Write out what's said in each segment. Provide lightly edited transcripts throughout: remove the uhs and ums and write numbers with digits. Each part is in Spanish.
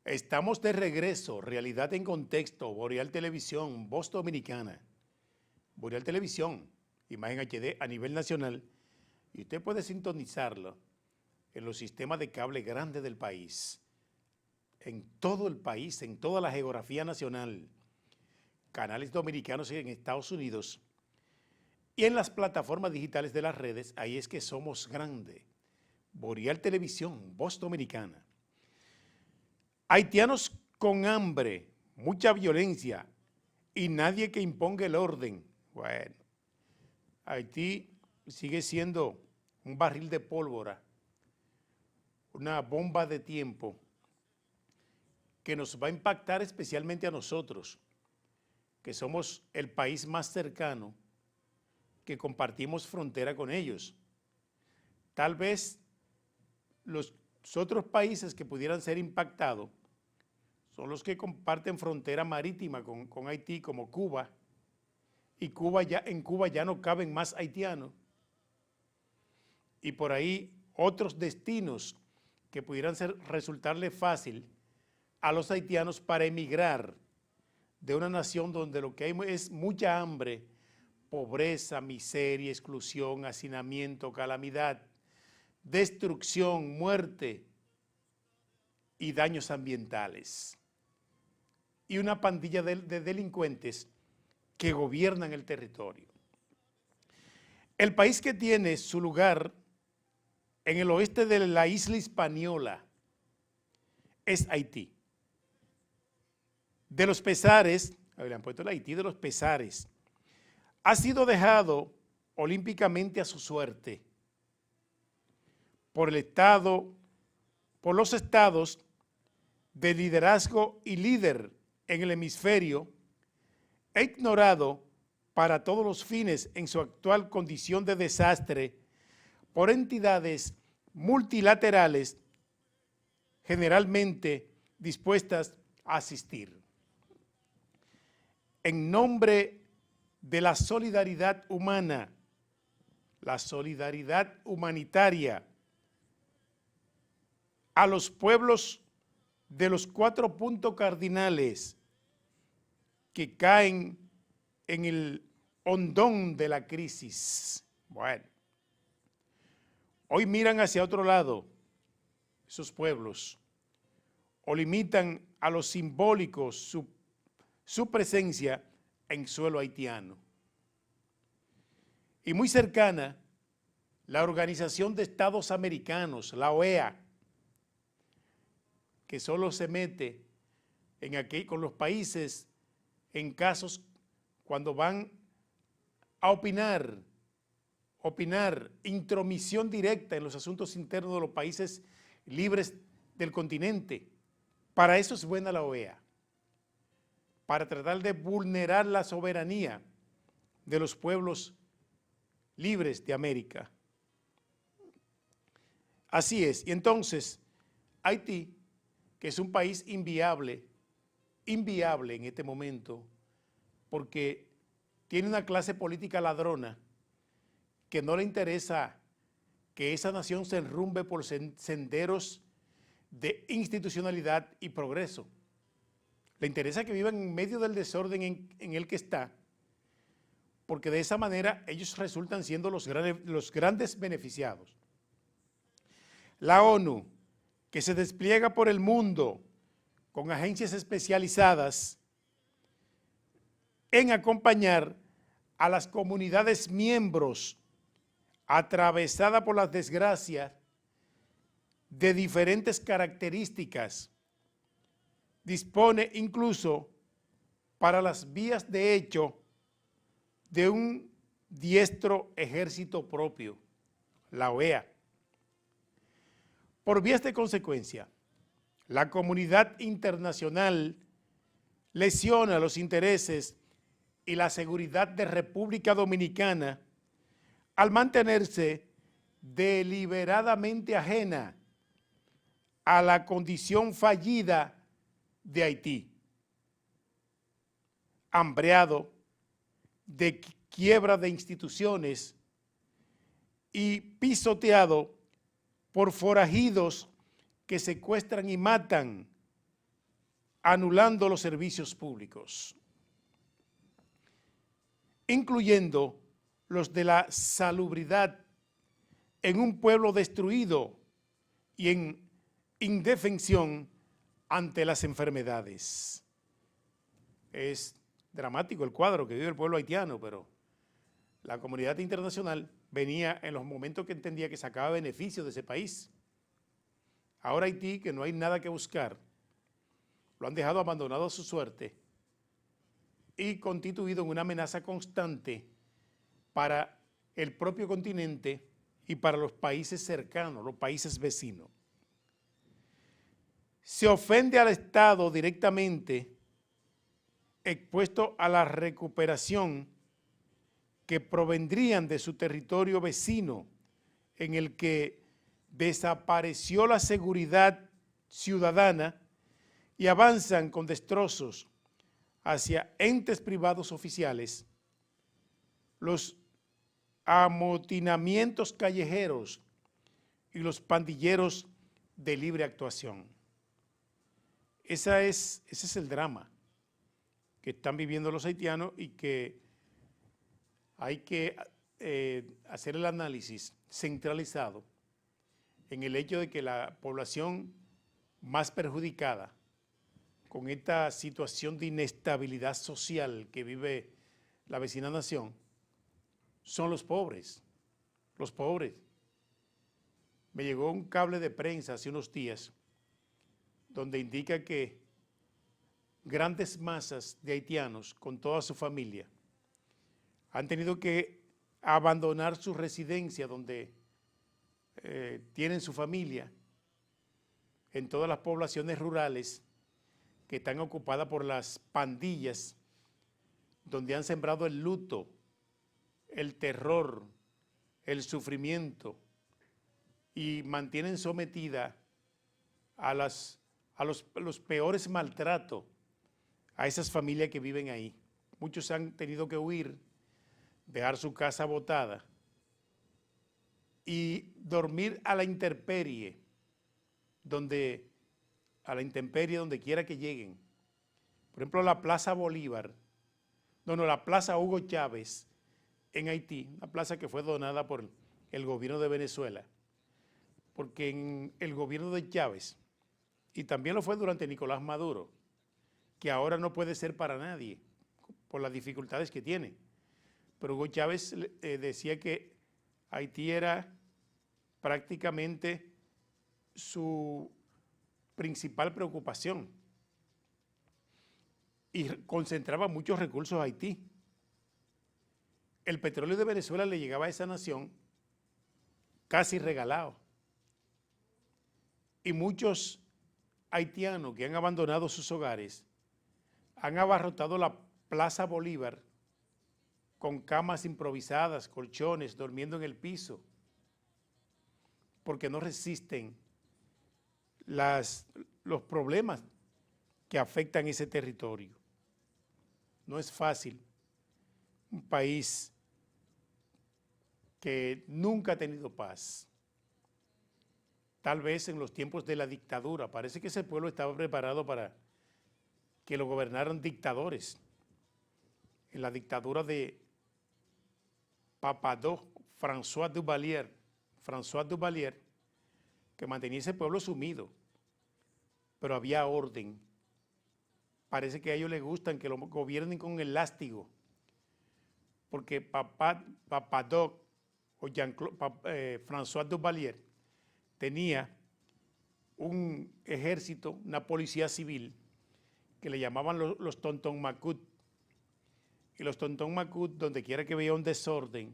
Estamos de regreso, Realidad en Contexto, Boreal Televisión, Voz Dominicana, Boreal Televisión, imagen HD a nivel nacional, y usted puede sintonizarlo en los sistemas de cable grandes del país, en todo el país, en toda la geografía nacional, canales dominicanos en Estados Unidos, y en las plataformas digitales de las redes. Ahí es que somos grandes. Boreal Televisión, Voz Dominicana. Haitianos con hambre, mucha violencia y nadie que imponga el orden. Bueno, Haití sigue siendo un barril de pólvora, una bomba de tiempo que nos va a impactar especialmente a nosotros, que somos el país más cercano, que compartimos frontera con ellos. Tal vez los otros países que pudieran ser impactados son los que comparten frontera marítima con Haití, como Cuba, y en Cuba ya no caben más haitianos, y por ahí otros destinos que pudieran resultarle fácil a los haitianos para emigrar de una nación donde lo que hay es mucha hambre, pobreza, miseria, exclusión, hacinamiento, calamidad, destrucción, muerte y daños ambientales. Y una pandilla de delincuentes que gobiernan el territorio. El país que tiene su lugar en el oeste de la isla Hispaniola es Haití. De los pesares, le han puesto el Haití de los pesares, ha sido dejado olímpicamente a su suerte por los estados de liderazgo y líder en el hemisferio, e ignorado para todos los fines en su actual condición de desastre por entidades multilaterales generalmente dispuestas a asistir. En nombre de la solidaridad humana, la solidaridad humanitaria, a los pueblos de los 4 puntos cardinales que caen en el hondón de la crisis. Bueno, hoy miran hacia otro lado esos pueblos, o limitan a los simbólicos su presencia en suelo haitiano. Y muy cercana, la Organización de Estados Americanos, la OEA, que solo se mete con los países en casos cuando van a opinar, intromisión directa en los asuntos internos de los países libres del continente. Para eso es buena la OEA, para tratar de vulnerar la soberanía de los pueblos libres de América. Así es. Y entonces, Haití, que es un país inviable en este momento, porque tiene una clase política ladrona que no le interesa que esa nación se enrumbe por senderos de institucionalidad y progreso. Le interesa que vivan en medio del desorden en el que está, porque de esa manera ellos resultan siendo los grandes beneficiados. La ONU, que se despliega por el mundo con agencias especializadas en acompañar a las comunidades miembros atravesadas por las desgracias de diferentes características, dispone incluso para las vías de hecho de un diestro ejército propio, la OEA. Por vías de consecuencia, la comunidad internacional lesiona los intereses y la seguridad de República Dominicana al mantenerse deliberadamente ajena a la condición fallida de Haití, hambreado, de quiebra de instituciones y pisoteado por forajidos que secuestran y matan anulando los servicios públicos, incluyendo los de la salubridad en un pueblo destruido y en indefensión ante las enfermedades. Es dramático el cuadro que vive el pueblo haitiano, pero la comunidad internacional venía en los momentos que entendía que sacaba beneficio de ese país. Ahora Haití, que no hay nada que buscar, lo han dejado abandonado a su suerte y constituido en una amenaza constante para el propio continente y para los países cercanos, los países vecinos. Se ofende al Estado directamente expuesto a la recuperación que provendrían de su territorio vecino, en el que desapareció la seguridad ciudadana y avanzan con destrozos hacia entes privados oficiales, los amotinamientos callejeros y los pandilleros de libre actuación. Ese es el drama que están viviendo los haitianos y que hay que hacer el análisis centralizado en el hecho de que la población más perjudicada con esta situación de inestabilidad social que vive la vecina nación son los pobres, los pobres. Me llegó un cable de prensa hace unos días donde indica que grandes masas de haitianos con toda su familia han tenido que abandonar su residencia donde tienen su familia en todas las poblaciones rurales que están ocupadas por las pandillas, donde han sembrado el luto, el terror, el sufrimiento y mantienen sometida a los peores maltratos a esas familias que viven ahí. Muchos han tenido que huir, dejar su casa botada y dormir a la intemperie, donde quiera que lleguen. Por ejemplo, la Plaza Bolívar, la Plaza Hugo Chávez en Haití, una plaza que fue donada por el gobierno de Venezuela, porque en el gobierno de Chávez, y también lo fue durante Nicolás Maduro, que ahora no puede ser para nadie por las dificultades que tiene. Pero Hugo Chávez decía que Haití era prácticamente su principal preocupación y concentraba muchos recursos a Haití. El petróleo de Venezuela le llegaba a esa nación casi regalado. Y muchos haitianos que han abandonado sus hogares han abarrotado la Plaza Bolívar con camas improvisadas, colchones, durmiendo en el piso, porque no resisten los problemas que afectan ese territorio. No es fácil. Un país que nunca ha tenido paz. Tal vez en los tiempos de la dictadura. Parece que ese pueblo estaba preparado para que lo gobernaran dictadores. En la dictadura de Papadó, François Duvalier, que mantenía ese pueblo sumido, pero había orden. Parece que a ellos les gustan que lo gobiernen con el lástigo, porque Papadó o François Duvalier tenía un ejército, una policía civil, que le llamaban los Tonton Macut. Y los Tonton Macut, donde quiera que veía un desorden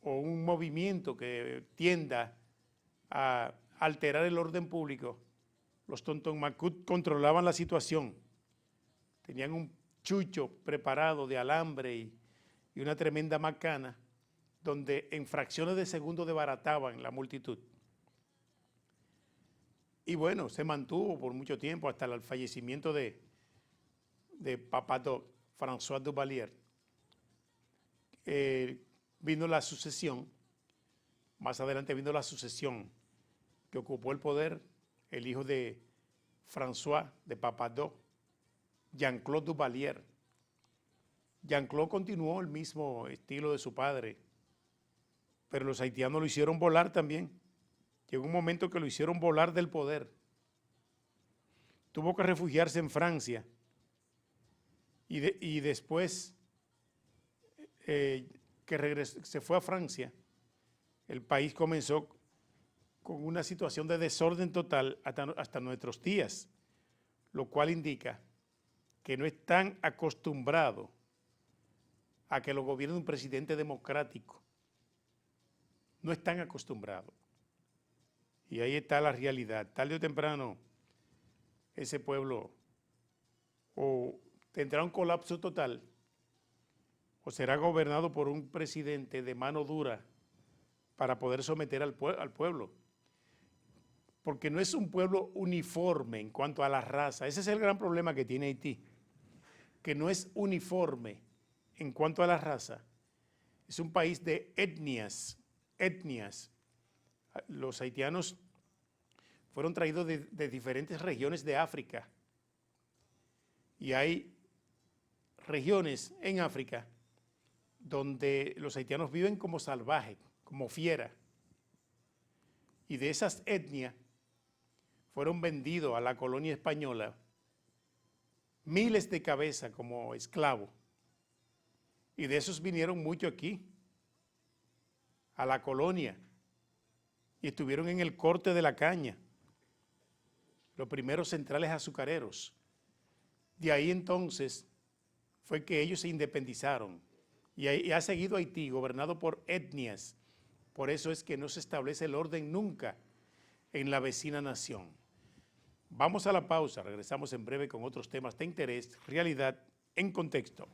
o un movimiento que tienda a alterar el orden público, los Tonton Macut controlaban la situación. Tenían un chucho preparado de alambre y una tremenda macana, donde en fracciones de segundo desbarataban la multitud. Y bueno, se mantuvo por mucho tiempo hasta el fallecimiento de Papadó, François Duvalier. Vino la sucesión, más adelante vino la sucesión que ocupó el poder el hijo de François, de Papadó, Jean-Claude Duvalier. Jean-Claude continuó el mismo estilo de su padre, pero los haitianos lo hicieron volar también. Llegó un momento que lo hicieron volar del poder. Tuvo que refugiarse en Francia y después que regresó, se fue a Francia, el país comenzó con una situación de desorden total hasta nuestros días, lo cual indica que no están acostumbrados a que lo gobierne un presidente democrático. No están acostumbrados. Y ahí está la realidad. Tarde o temprano, ese pueblo o tendrá un colapso total o será gobernado por un presidente de mano dura para poder someter al pueblo. Porque no es un pueblo uniforme en cuanto a la raza. Ese es el gran problema que tiene Haití, que no es uniforme en cuanto a la raza. Es un país de etnias. Los haitianos fueron traídos de diferentes regiones de África y hay regiones en África donde los haitianos viven como salvajes, como fiera, y de esas etnias fueron vendidos a la colonia española miles de cabezas como esclavos, y de esos vinieron muchos aquí, a la colonia, y estuvieron en el corte de la caña, los primeros centrales azucareros. De ahí entonces fue que ellos se independizaron y ha seguido Haití gobernado por etnias. Por eso es que no se establece el orden nunca en la vecina nación. Vamos a la pausa, regresamos en breve con otros temas de interés, realidad en contexto.